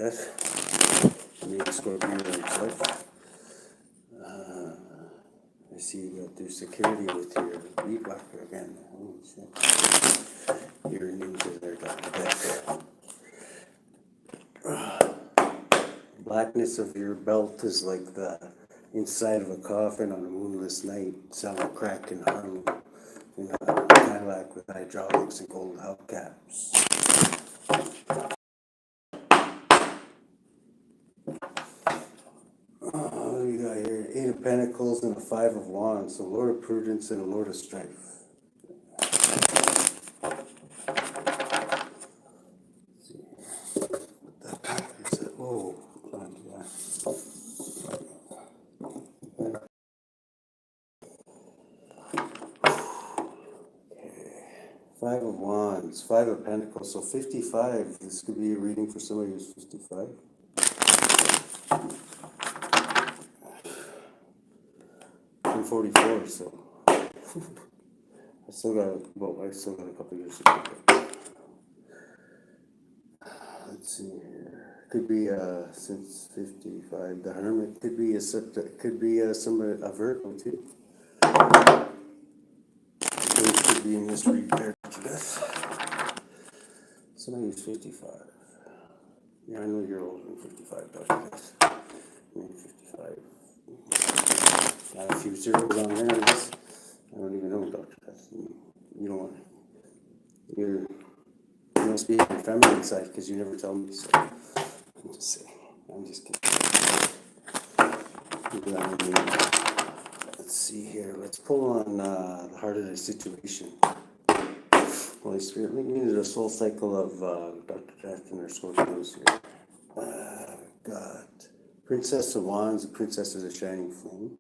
Death. Make Scorpio life. I see you got through security with your weed whacker again. Oh, shit. You're a ninja there, Dr. Death. Blackness of your belt is like the inside of a coffin on a moonless night, selling crack in Harlem. In a Cadillac with hydraulics and gold hubcaps. What do you got here? Eight of Pentacles and a Five of Wands. A Lord of Prudence and a Lord of Strife. Let's see. What the heck is it? Whoa. Five of Wands, Five of Pentacles, so 55. This could be a reading for somebody who's 55. I'm 44, so I still got a couple years to go. Let's see here. Could be since 55. The Hermit could be somebody a Virgo too. It could be in this repair to death. Somebody who's 55. Yeah, I know you're older than 55, Dr. Death. I'm 55. Got a few zeros on there, I guess. I don't even know, Dr. Death. You don't want to. You must be on the feminine side because you never tell me so. I'm just saying. I'm just kidding. Let's see here. Let's pull on the heart of the situation. Holy Spirit, link me to the soul cycle of Dr. Death and her Scorpios here. God. Princess of Wands, the Princess of the Shining Flame.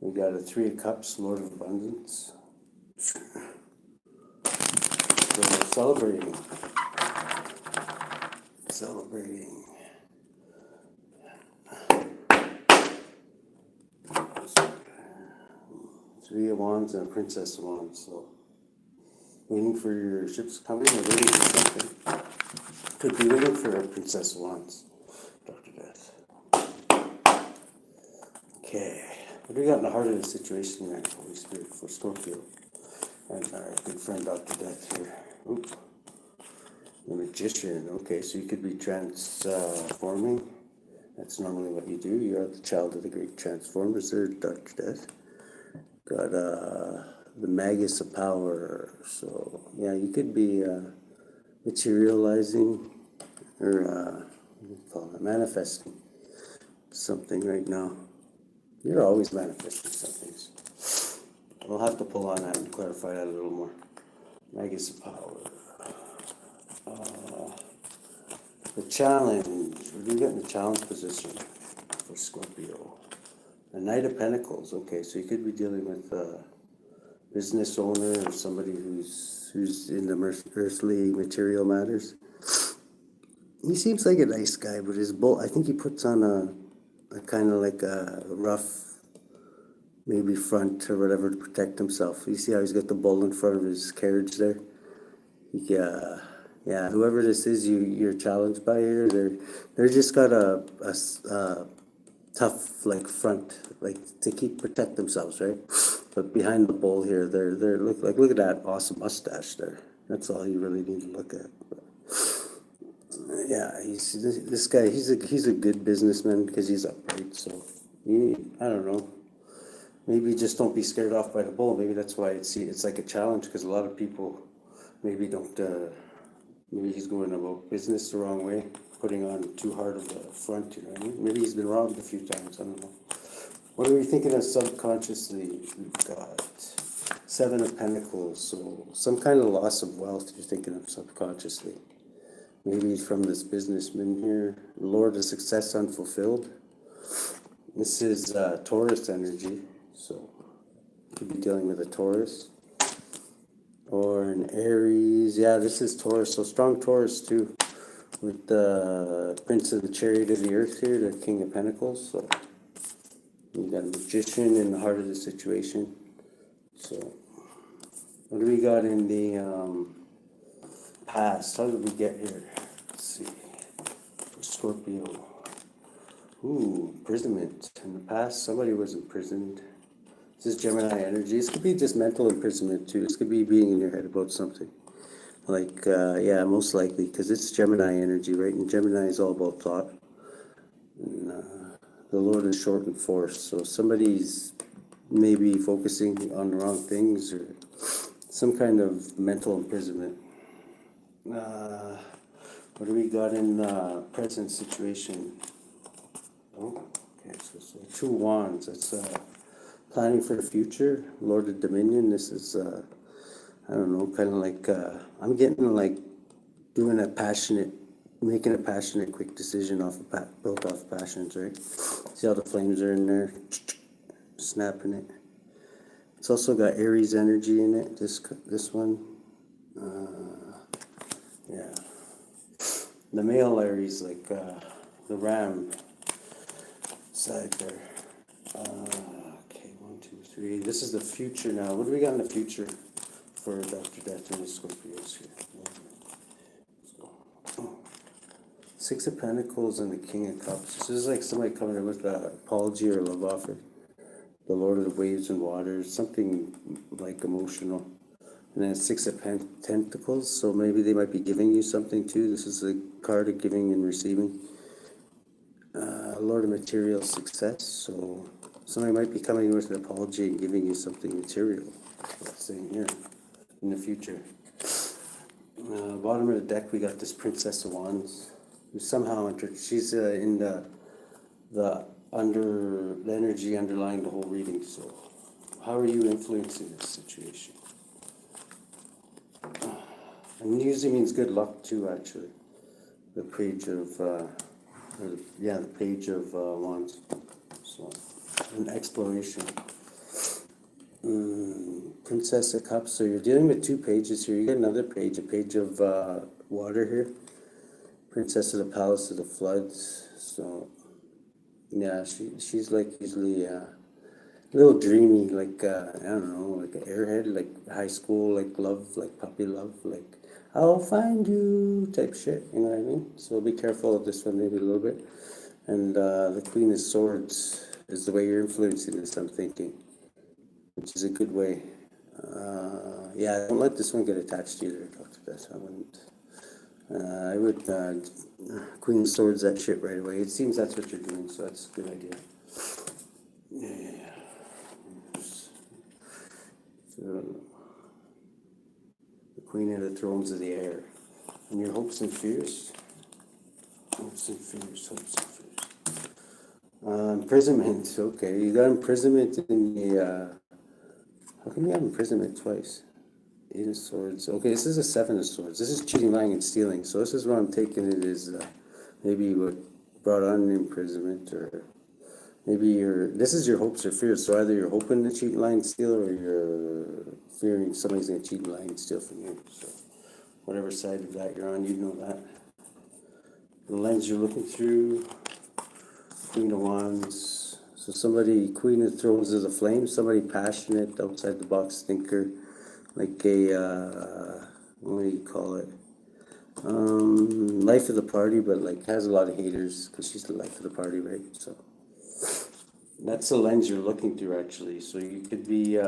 We got a Three of Cups, Lord of Abundance. So we're celebrating. Three of Wands and a Princess of Wands. So, waiting for your ships coming or waiting for something. Could be waiting for a Princess of Wands, Dr. Death. Okay. What do we got in the heart of the situation there, Holy Spirit, for Scorpio? And our good friend Dr. Death here. Oop. The Magician. Okay, so you could be transforming. That's normally what you do. You are the child of the great transformers there, Dr. Death. Got the Magus of Power. So, yeah, you could be materializing or what do you call it? Manifesting something right now. You're always manifesting some things. We'll have to pull on that and clarify that a little more. Magus of Power. The challenge. What do we get in the challenge position for Scorpio? The Knight of Pentacles. Okay, so you could be dealing with a business owner or somebody who's in the earthly material matters. He seems like a nice guy, but his bull. I think he puts on a kind of like a rough, maybe front or whatever to protect himself. You see how he's got the bull in front of his carriage there? Yeah. Whoever this is, you're challenged by here. They're just got a tough like front, like to protect themselves, right? But behind the bull here, they're look at that awesome mustache there. That's all you really need to look at. But, yeah, this guy. He's a good businessman because he's upright. So I don't know. Maybe just don't be scared off by the bull. Maybe that's why it's like a challenge because a lot of people maybe don't. Maybe he's going about business the wrong way, putting on too hard of a front. You know what I mean? Maybe he's been robbed a few times. I don't know. What are we thinking of subconsciously? We've got Seven of Pentacles. So some kind of loss of wealth you're thinking of subconsciously. Maybe from this businessman here. Lord of Success Unfulfilled. This is Taurus energy. So you could be dealing with a Taurus. Or an Aries. Yeah, this is Taurus. So strong Taurus too. With the Prince of the Chariot of the Earth here, the King of Pentacles. So you got a Magician in the heart of the situation. So what do we got in the past? How did we get here? Let's see. For Scorpio. Ooh, imprisonment. In the past, somebody was imprisoned. This is Gemini energy. This could be just mental imprisonment too. This could be being in your head about something. Like, yeah, most likely, because it's Gemini energy, right? And Gemini is all about thought. And the Lord is short and force. So somebody's maybe focusing on the wrong things or some kind of mental imprisonment. What do we got in present situation? Oh, okay, so 2 wands. That's planning for the future. Lord of Dominion. This is, I don't know, kind of like, I'm getting like making a passionate, quick decision built off passions, right? See how the flames are in there, snapping it. It's also got Aries energy in it, this one. Yeah. The male Aries, like the ram side there. Okay, 1, 2, 3. This is the future now. What do we got in the future for Dr. Death and the Scorpios here? Oh. 6 of Pentacles and the King of Cups. This is like somebody coming in with an apology or a love offer. The Lord of the Waves and Waters, something like emotional. And then 6 of Pentacles, so maybe they might be giving you something too. This is a card of giving and receiving. Lord of Material Success, so somebody might be coming with an apology and giving you something material. That's saying here in the future. Bottom of the deck, we got this Princess of Wands, who somehow entered. She's in the energy underlying the whole reading. So, how are you influencing this situation? And usually means good luck too, actually. The page of, the page of wands. So, an exploration. Princess of Cups. So you're dealing with 2 pages here. You get another page, a page of water here. Princess of the Palace of the Floods. So, yeah, she's like usually a little dreamy, like, I don't know, like an airhead, like high school, like love, like puppy love, like, I'll find you type shit, you know what I mean? So be careful of this one maybe a little bit. And the Queen of Swords is the way you're influencing this, I'm thinking, which is a good way. Yeah, don't let this one get attached to you there, Dr. Beth. I would Queen of Swords that shit right away. It seems that's what you're doing, so that's a good idea. Yeah. So, the Queen of the Thrones of the Air. And your hopes and fears? Hopes and fears, hopes and fears. Imprisonment, okay. You got imprisonment in the, how come you have imprisonment twice? 8 of Swords. Okay, this is a 7 of Swords. This is cheating, lying, and stealing. So this is what I'm taking it is maybe you were brought on imprisonment, or maybe this is your hopes or fears. So either you're hoping to cheat, lie, and steal, or you're fearing somebody's going to cheat, lie, and steal from you. So whatever side of that you're on, you know that. The lens you're looking through, Queen of Wands. So somebody, Queen of Thrones is a flame, somebody passionate, outside the box thinker, like a, what do you call it? Life of the party, but like has a lot of haters because she's the life of the party, right? So that's the lens you're looking through, actually. So you could be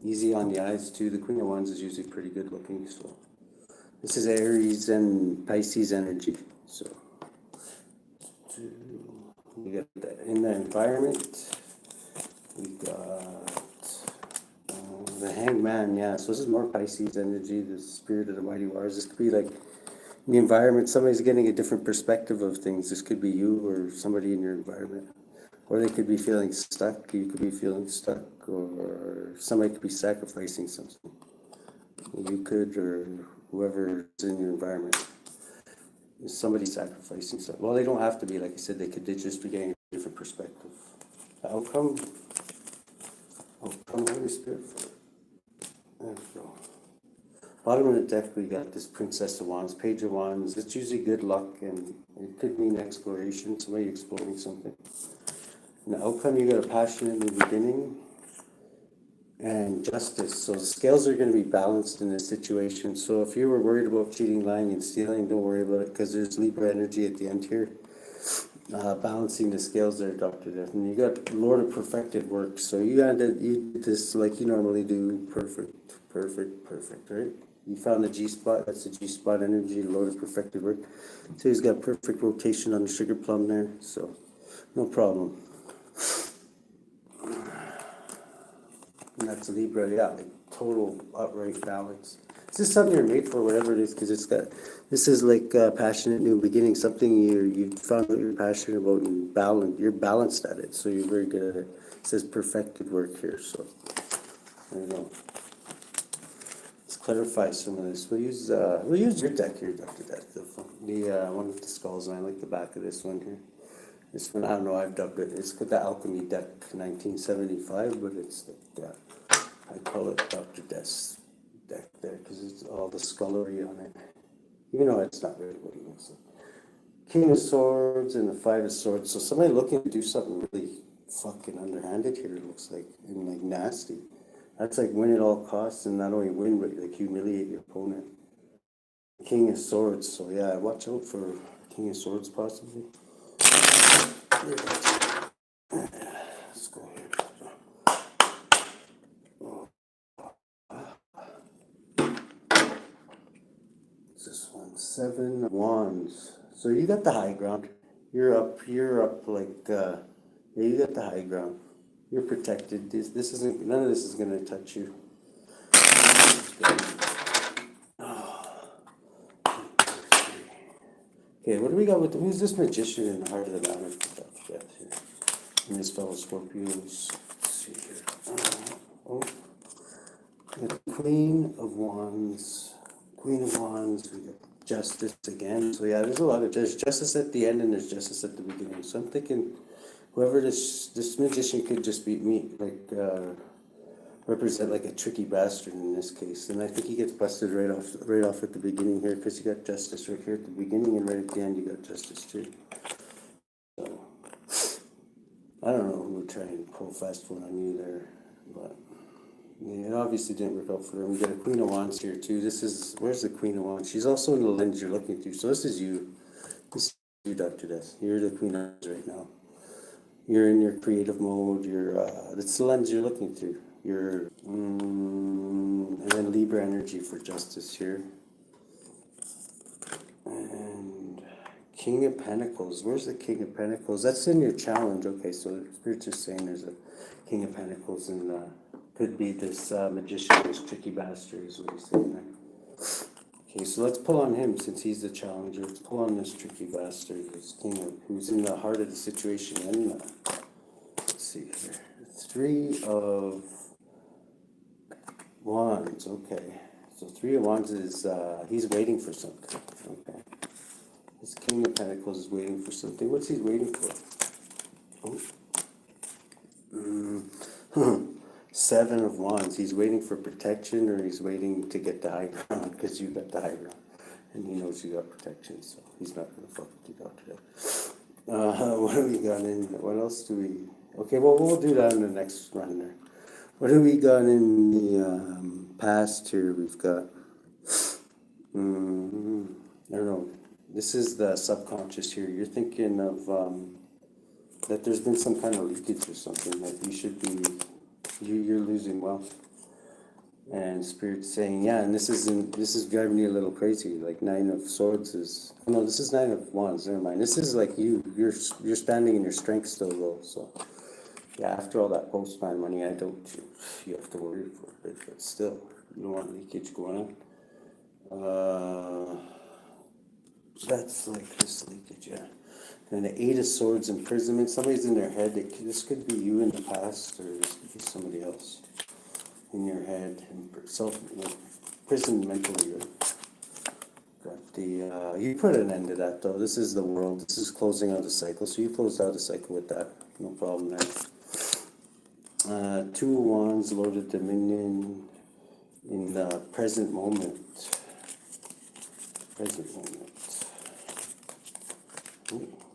easy on the eyes too. The Queen of Wands is usually pretty good looking. So this is Aries and Pisces energy. So we got that in the environment. We got the Hanged Man. Yeah. So this is more Pisces energy. The spirit of the mighty waters. This could be like in the environment. Somebody's getting a different perspective of things. This could be you or somebody in your environment. Or they could be feeling stuck, you could be feeling stuck, or somebody could be sacrificing something. You could, or whoever is in your environment. Somebody sacrificing something. Well, they don't have to be, like I said, they just be getting a different perspective. The outcome, Holy Spirit. There we go. Bottom of the deck, we got this Princess of Wands, Page of Wands. It's usually good luck, and it could mean exploration, somebody exploring something. In the outcome, you got a passion in the beginning. and justice. So the scales are going to be balanced in this situation. So if you were worried about cheating, lying, and stealing, don't worry about it, because there's Libra energy at the end here, balancing the scales there, Dr. Death. And you got Lord of Perfected Work. So you did this like you normally do. Perfect, perfect, perfect, right? You found the G spot. That's the G spot energy, Lord of Perfected Work. So he's got perfect rotation on the sugar plum there. So no problem. And that's Libra, yeah, like total upright balance. This is something you're made for, whatever it is, because this is like passionate new beginning, something you found what you're passionate about and you're balanced at it, so you're very good at it. It says perfected work here, so there you go. Let's clarify some of this. We'll use your deck here, Dr. Death, the one with the skulls, and I like the back of this one here. This one, I don't know, I've dubbed it, it's got the Alchemy deck 1975, but it's like, I call it Dr. Death's deck there, because it's all the scullery on it. Even though it's not really what he looks like. King of Swords and the Five of Swords, so somebody looking to do something really fucking underhanded here, it looks like, and like nasty. That's like win at all costs, and not only win, but like humiliate your opponent. King of Swords, so yeah, watch out for King of Swords possibly. Let's go here. What's this one? 7 of Wands. So you got the high ground. You're up like, yeah, you got the high ground. You're protected. This isn't, none of this is gonna touch you. Okay, what do we got with, who's this magician in the heart of the matter? Here. And this fellow Scorpios. Let's see here. We got Queen of Wands. Queen of Wands. We got Justice again. So yeah, there's justice at the end and there's justice at the beginning. So I'm thinking whoever this magician could just be me, like represent like a tricky bastard in this case. And I think he gets busted right off at the beginning here, because you got justice right here at the beginning, and right at the end you got justice too. So I don't know who would try and pull a fast one on you there, but yeah, it obviously didn't work out for him. We got a Queen of Wands here too. Where's the Queen of Wands? She's also in the lens you're looking through. So this is you. This is you, Dr. Death. You're the Queen of Wands right now. You're in your creative mode. That's the lens you're looking through. And then Libra energy for justice here. And King of Pentacles. Where's the King of Pentacles? That's in your challenge. Okay, so the Spirit's just saying there's a King of Pentacles, and could be this magician, this tricky bastard is what he's saying there. Okay, so let's pull on him since he's the challenger. Let's pull on this tricky bastard, who's in the heart of the situation. And let's see here. 3 of Wands. Okay, so 3 of Wands is he's waiting for something. Okay, this King of Pentacles is waiting for something. What's he waiting for? Oh. 7 of Wands. He's waiting for protection, or he's waiting to get the high ground, because you got the high ground, and he knows you got protection, so he's not gonna fuck with you out today. What do we got in? What else do we? Okay, well we'll do that in the next run there. What do we got in the past here? We've got. I don't know. This is the subconscious here. You're thinking of that there's been some kind of leakage or something, that you should be. You're losing wealth, and Spirit's saying, yeah, and this is driving you a little crazy. Like 9 of Swords is, no, this is 9 of Wands. Never mind. This is like you're standing in your strength still, though. So yeah, after all that postman money, you have to worry for it, but still, you don't want leakage going on. That's like this leakage, yeah. And the 8 of Swords, imprisonment. Somebody's in their head. This could be you in the past, or this could be somebody else in your head. And prison mentally. Got the. You put an end to that, though. This is the world. This is closing out a cycle. So you closed out a cycle with that. No problem there. 2 of Wands, Lord of Dominion, in the present moment. Present moment.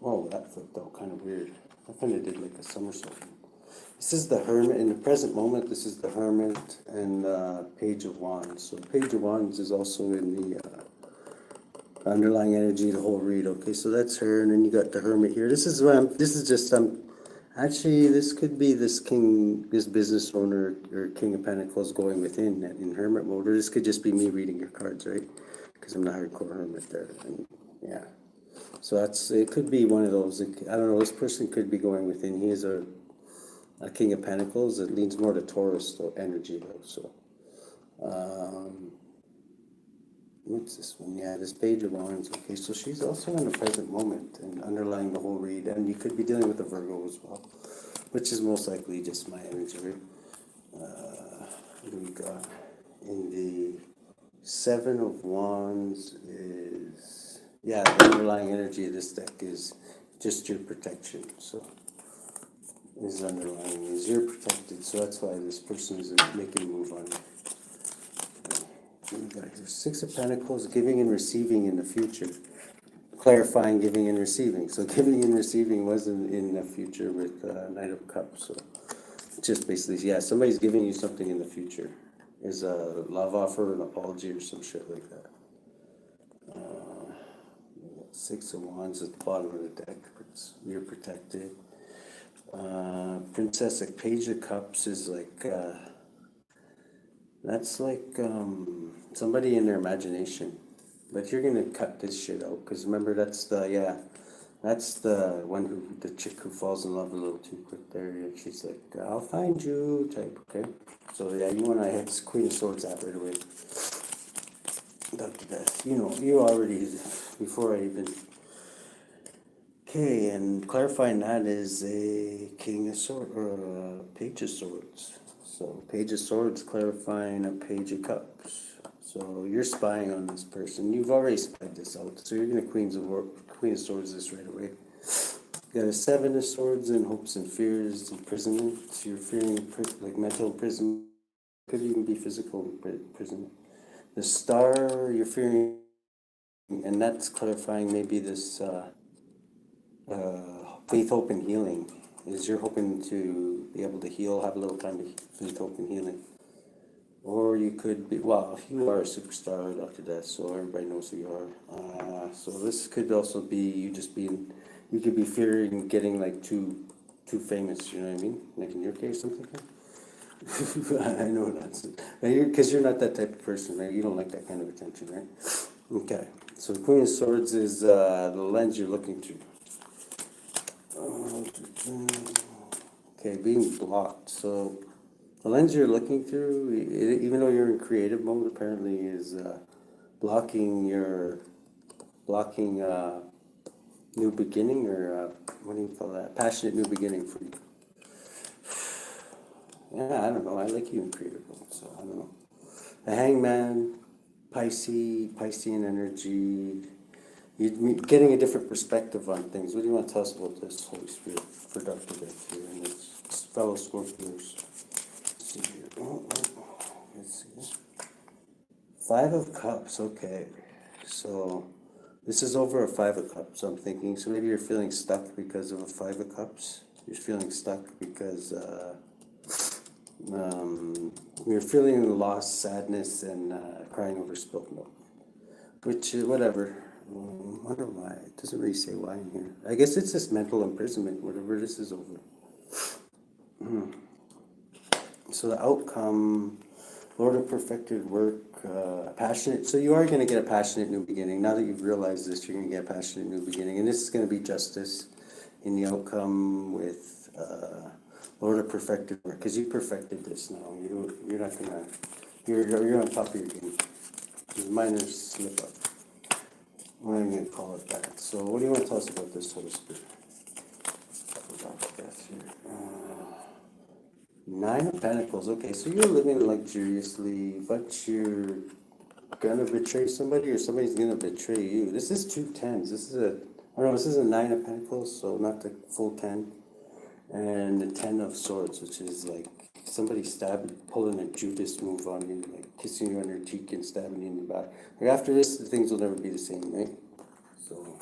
Oh, that flipped out kind of weird. I kind of did like a somersault. This is the Hermit. In the present moment, this is the Hermit and Page of Wands. So Page of Wands is also in the underlying energy, the whole read. Okay, so that's her, and then you got the Hermit here. This is just actually, this could be this business owner or King of Pentacles going within in Hermit mode, or this could just be me reading your cards, right? Because I'm the hardcore Hermit there, and yeah. So it could be one of those. I don't know. This person could be going within. He is a King of Pentacles. It leans more to Taurus though, energy though. So, what's this one? Yeah, this Page of Wands. Okay, so she's also in the present moment and underlying the whole read. And you could be dealing with a Virgo as well, which is most likely just my energy, right? What do we got? In the Seven of Wands is, yeah, the underlying energy of this deck is just your protection. So, is underlying is you're protected. So that's why this person is making a move on you. Six of Pentacles, giving and receiving in the future. Clarifying giving and receiving. So giving and receiving wasn't in the future with Knight of Cups. So just basically, yeah, somebody's giving you something in the future. Is a love offer, an apology, or some shit like that. Six of Wands at the bottom of the deck. You're protected. Princess, like Page of Cups is like, that's like somebody in their imagination. But you're gonna cut this shit out, because remember that's the one the chick who falls in love a little too quick there, and she's like, I'll find you type, okay? So yeah, you and I had Queen of Swords out right away. D.EATH. You already, before I even. Okay, and clarifying that is a King of Swords, or a Page of Swords. So Page of Swords clarifying a Page of Cups. So you're spying on this person. You've already spied this out. So you're going to Queen of Swords this right away. You got a Seven of Swords in hopes and fears, imprisonment. So you're fearing like mental imprisonment. Could even be physical imprisonment. The Star, you're fearing, and that's clarifying maybe this faith, hope, and healing. Is you're hoping to be able to heal, have a little time to faith, hope, and healing. Or you could be, well, you are a superstar, D.EATH, so everybody knows who you are. So this could also be you just being, you could be fearing getting like too famous, you know what I mean? Like in your case, something like that. I know that's, because you're not that type of person, right? You don't like that kind of attention, right? Okay, so the Queen of Swords is the lens you're looking through. Okay, being blocked. So the lens you're looking through, even though you're in creative mode, apparently is blocking new beginning, or what do you call that? Passionate new beginning for you. Yeah, I don't know. I like you in creative mode, so I don't know. The Hangman, Piscean energy. You're getting a different perspective on things. What do you want to tell us about this, Holy Spirit, for D.EATH here and its fellow Scorpios? Let's see here. Let's see. Five of Cups, okay. So this is over a Five of Cups, I'm thinking. So maybe you're feeling stuck because of a Five of Cups. You're feeling stuck because you're feeling loss, sadness, and crying over spilt milk. Which, whatever. I wonder why. It doesn't really say why in here. I guess it's just mental imprisonment, whatever this is over. So the outcome, Lord of perfected work, passionate. So you are going to get a passionate new beginning. Now that you've realized this, you're going to get a passionate new beginning. And this is going to be justice in the outcome with Lord of perfected work. Because you perfected this now. You're not going to, you're on top of your game. There's a minor slip up. I'm not going to call it that. So what do you want to tell us about this, Holy Spirit? D.EATH here. Nine of Pentacles. Okay, so you're living luxuriously, but you're gonna betray somebody, or somebody's gonna betray you. This is 2 10s. This is a Nine of Pentacles, so not the full 10. And the 10 of Swords, which is like somebody pulling a Judas move on you, like kissing you on your cheek and stabbing you in the back. Like after this, things will never be the same, right? So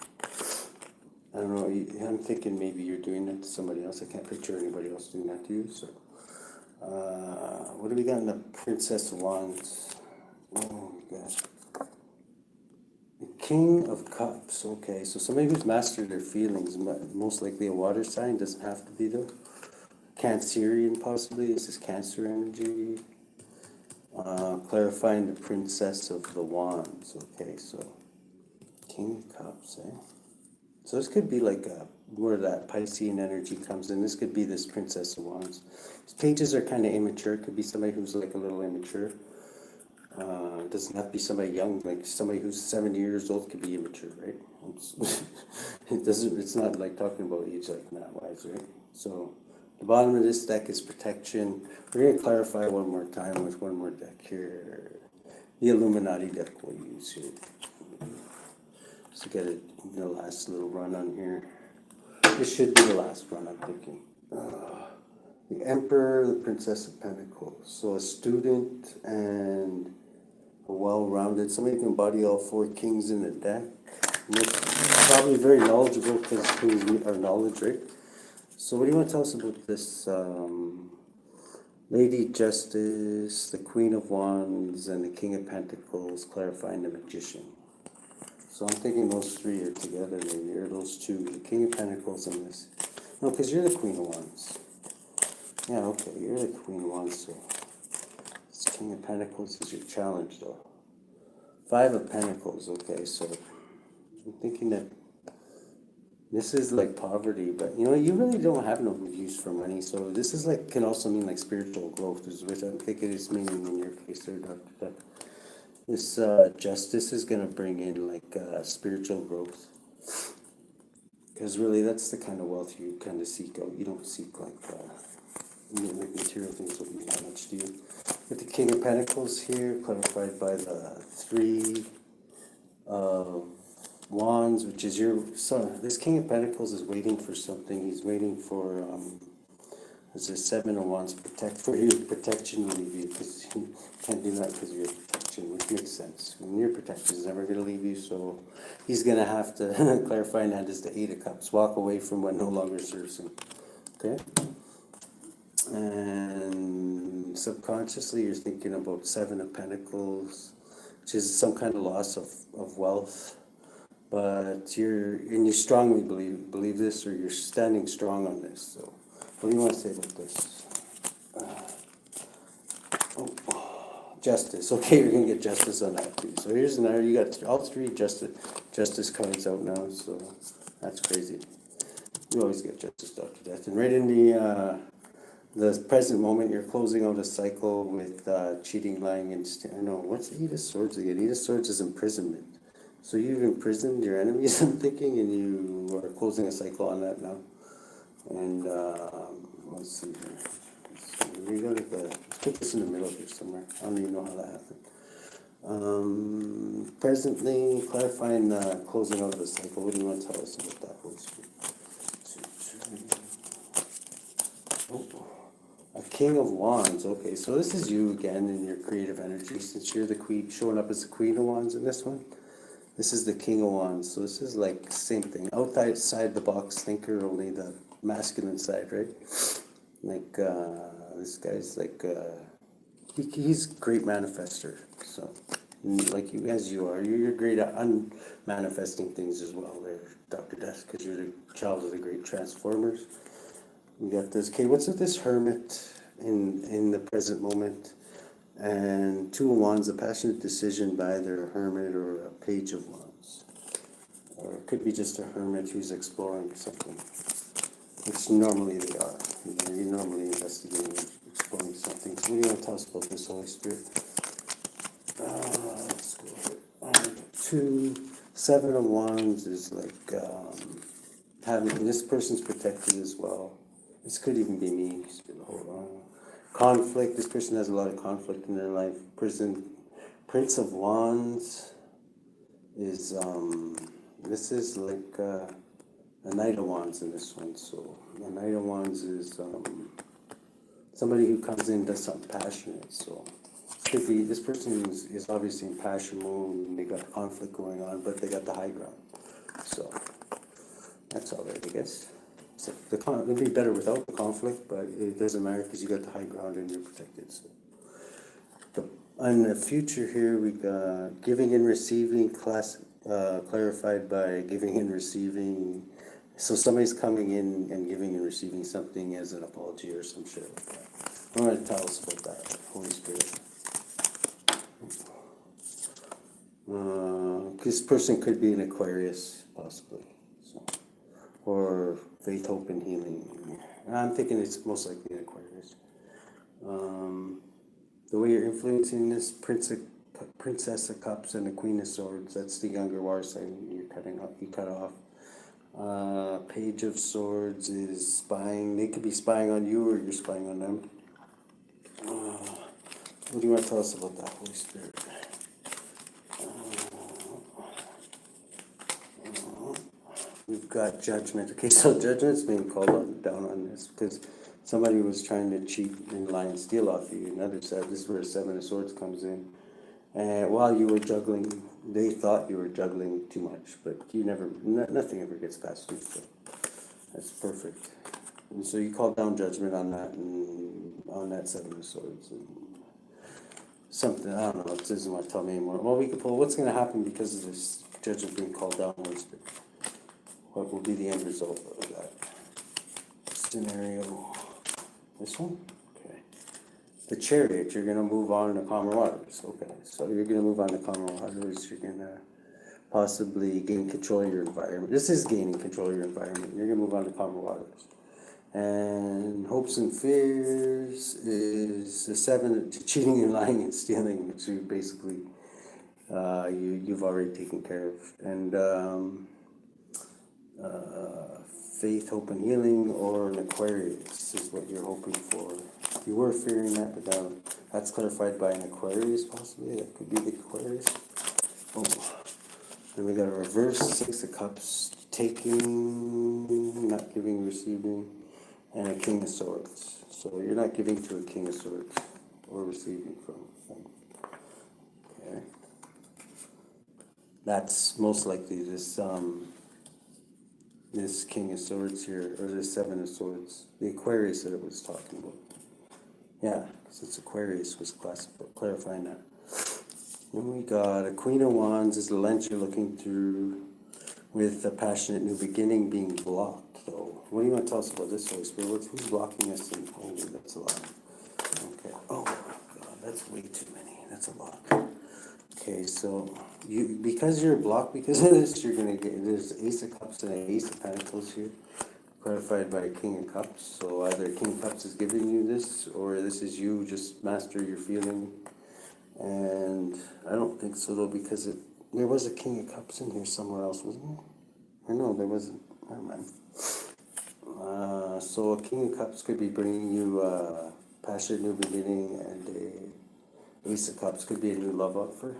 I don't know, I'm thinking maybe you're doing that to somebody else. I can't picture anybody else doing that to you, so. What do we got in the Princess of Wands? Oh, we got the King of Cups. Okay, so somebody who's mastered their feelings, most likely a water sign, doesn't have to be though. Cancerian possibly, this is Cancer energy. Clarifying the Princess of the Wands. Okay, so King of Cups, eh? So this could be like where that Piscean energy comes in. This could be this Princess of Wands. These pages are kind of immature. It could be somebody who's like a little immature. It doesn't have to be somebody young, like somebody who's 70 years old could be immature, right? It's not like talking about age like that wise, right? So the bottom of this deck is protection. We're going to clarify one more time with one more deck here. The Illuminati deck we'll use here. Just get it the last little run on here. This should be the last run, I'm thinking. The Emperor, the Princess of Pentacles. So a student and a well-rounded, somebody who can embody all four kings in the deck. Probably very knowledgeable because kings are knowledge, right? So what do you want to tell us about this Lady Justice, the Queen of Wands, and the King of Pentacles, clarifying the Magician? So I'm thinking those three are together maybe, or those two, the King of Pentacles and this. No, because you're the Queen of Wands. Yeah, okay, you're the Queen of Wands, so this King of Pentacles is your challenge, though. Five of Pentacles, okay, so I'm thinking that this is like poverty, but you know, you really don't have no use for money, so this is like, can also mean like spiritual growth, which I think it is meaning in your case there, Dr. Death. This justice is going to bring in like spiritual growth, because really that's the kind of wealth you kind of seek out. You don't seek like like material things don't mean that much to you. With the King of Pentacles here, clarified by the Three of Wands, which is your son. This King of Pentacles is waiting for something. He's waiting for there's a Seven of Wands for your protection to leave you, because you can't do that because of your protection, which makes sense. When your protection is never going to leave you, so he's going to have to clarify that as the Eight of Cups. Walk away from what no longer serves him. Okay? And subconsciously you're thinking about Seven of Pentacles, which is some kind of loss of wealth. But you strongly believe this, or you're standing strong on this. So what do you want to say about this? Justice. Okay, you're gonna get justice on that too. So here's another. You got all three justice cards out now. So that's crazy. You always get justice, Dr. Death. And right in the present moment, you're closing out a cycle with cheating, lying, and no. What's Eight of Swords again? Eight of Swords is imprisonment. So you've imprisoned your enemies, I'm thinking, and you are closing a cycle on that now. And let's see here. We got let's put this in the middle here somewhere. I don't even know how that happened. Presently, clarifying closing out of the cycle. What do you want to tell us about that, Holy Spirit? A King of Wands. Okay, so this is you again in your creative energy, since you're the queen, showing up as the Queen of Wands in this one. This is the King of Wands, so this is like same thing. Outside the box thinker, only the masculine side, right? Like this guy's like he's a great manifester. So like you, as you are, you're great at unmanifesting things as well, there, Dr. Death, because you're the child of the great transformers. We got this. Okay, what's with this Hermit in the present moment? And Two of Wands, a passionate decision by either a hermit or a Page of Wands. Or it could be just a hermit who's exploring something, which normally they are. You're normally investigating, exploring something. So what do you want to tell us about this, Holy Spirit? Let's go. Seven of Wands is like having, this person's protected as well. This could even be me. Hold on. Conflict. This person has a lot of conflict in their life. Prince of Wands is this is like a Knight of Wands in this one. So a Knight of Wands is somebody who comes in and does something passionate. So could be this person is obviously in passion mode and they got conflict going on, but they got the high ground. So That's all right, I guess. So it'd be better without the conflict, but it doesn't matter because you got the high ground and you're protected. So on the future here, we got giving and receiving clarified by giving and receiving. So somebody's coming in and giving and receiving something as an apology or some shit like that. I want to tell us about that, Holy Spirit. This person could be an Aquarius, possibly. So, or faith, hope, and healing. I'm thinking it's most likely an Aquarius. The way you're influencing this Princess of Cups and the Queen of Swords, that's the younger water sign you cut off. Page of Swords is spying. They could be spying on you or you're spying on them. What do you want to tell us about that, Holy Spirit? We've got Judgment. Okay, so Judgment's being called down on this because somebody was trying to cheat and lie and steal off you. Another set. This is where Seven of Swords comes in. And while you were juggling, they thought you were juggling too much, but you never, nothing ever gets past you. So that's perfect. And so you called down Judgment on that, and on that Seven of Swords. And something, I don't know, it doesn't want to tell me anymore. Well, we could pull what's going to happen because of this Judgment being called down. What will be the end result of that scenario? This one? Okay. The Chariot, you're going to move on to calmer waters. Okay, so you're going to move on to calmer waters. You're going to possibly gain control of your environment. This is gaining control of your environment. You're going to move on to calmer waters. And hopes and fears is the seven, cheating and lying and stealing, which you basically you've already taken care of. And faith, hope, and healing, or an Aquarius is what you're hoping for. You were fearing that, but now that's clarified by an Aquarius, possibly. That could be the Aquarius. Oh. Then we got a reverse Six of Cups, taking, not giving, receiving, and a King of Swords. So you're not giving to a King of Swords or receiving from them. Okay. That's most likely this this King of Swords here, or this Seven of Swords. The Aquarius that it was talking about. Yeah, since Aquarius was clarifying that. Then we got a Queen of Wands is the lens you're looking through, with a passionate new beginning being blocked, though. What do you want to tell us about this, Holy Spirit? Who's blocking us? And holy, that's a lot. Okay. Oh, God, that's way too many. That's a lot. Okay, so you, because you're blocked because of this, you're gonna get, there's Ace of Cups and an Ace of Pentacles here, clarified by King of Cups. So either King of Cups is giving you this, or this is you just master your feeling. And I don't think so though, because there was a King of Cups in here somewhere else, wasn't there? Or no, there wasn't. Never mind. So a King of Cups could be bringing you a passionate new beginning, and a Ace of Cups could be a new love offer.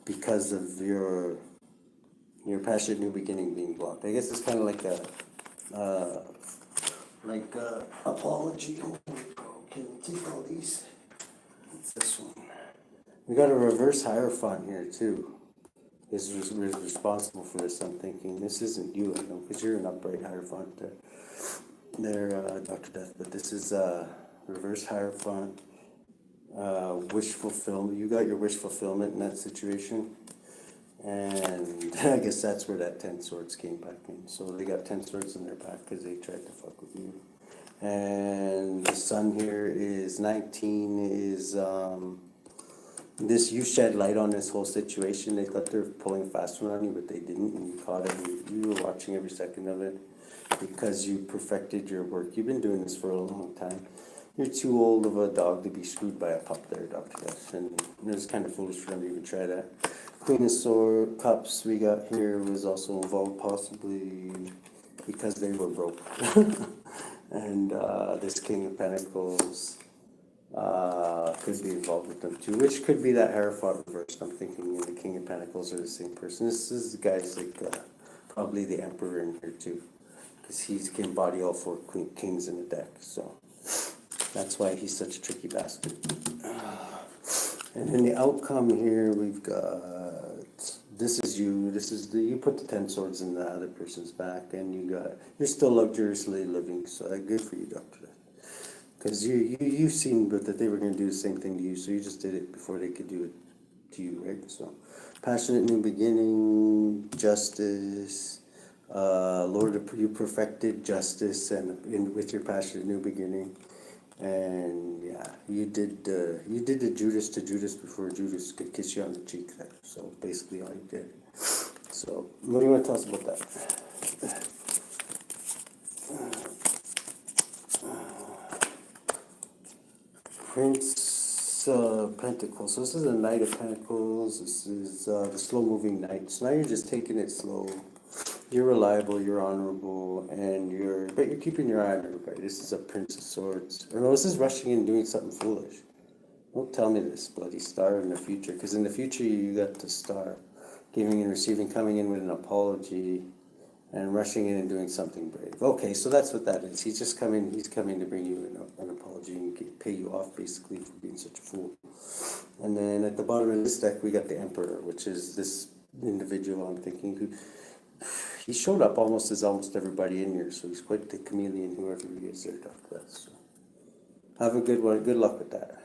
Because of your passionate new beginning being blocked. I guess it's kind of like a apology. Okay, we'll take all these. What's this one? We got a reverse Hierophant here too. This is responsible for this. I'm thinking this isn't you, I know, because you're an upright Hierophant there, Dr. Death. But this is reverse Hierophant. Wish fulfillment. You got your wish fulfillment in that situation, and I guess that's where that 10 swords came back in. So they got 10 swords in their back because they tried to fuck with you. And the sun here is 19. Is this, you shed light on this whole situation. They thought they were pulling a fast one on you, but they didn't, and you caught it. You were watching every second of it because you perfected your work. You've been doing this for a long time. You're too old of a dog to be screwed by a pup there, Dr. Death. And it was kind of foolish for them to even try that. Queen of Cups we got here was also involved, possibly because they were broke. And this King of Pentacles could be involved with them too, which could be that Hierophant reversed. I'm thinking the King of Pentacles are the same person. This is the guy's like probably the Emperor in here too, because he can embody all four kings in the deck. So that's why he's such a tricky bastard. And in the outcome here, we've got this is you. This is you put the 10 swords in the other person's back, and you're still luxuriously living. So good for you, Doctor. Because you've seen that they were going to do the same thing to you, so you just did it before they could do it to you, right? So, passionate new beginning, justice, Lord, you perfected justice, and with your passionate new beginning, and yeah, you did the Judas to Judas before Judas could kiss you on the cheek. There. So basically, all you did. So, what do you want to tell us about that? Prince Pentacles. So this is a Knight of Pentacles. This is the slow-moving Knight. So now you're just taking it slow. You're reliable. You're honorable, and you're keeping your eye on everybody. This is a Prince of Swords. Or no, this is rushing in and doing something foolish. Don't tell me this, bloody star, in the future, because in the future you got the star, giving and receiving, coming in with an apology, and rushing in and doing something brave. Okay, so that's what that is. He's coming to bring you an apology and pay you off, basically, for being such a fool. And then at the bottom of this deck, we got the Emperor, which is this individual, I'm thinking, who he showed up almost as almost everybody in here, so he's quite the chameleon, whoever he is there, Dr. So have a good one. Good luck with that.